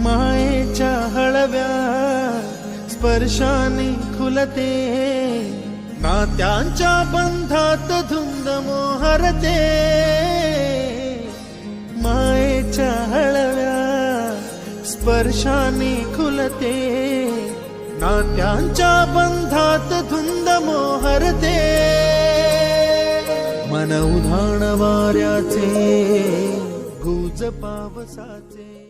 मायेच्या हळव्या स्पर्शाने खुलते, नात्यांच्या बंधात धुंद मोहरते. मायेच्या हळव्या स्पर्शाने खुलते, नात्यांच्या बंधात धुंद मोहरते. मन उधाण वाऱ्याचे, गुज पावसाचे.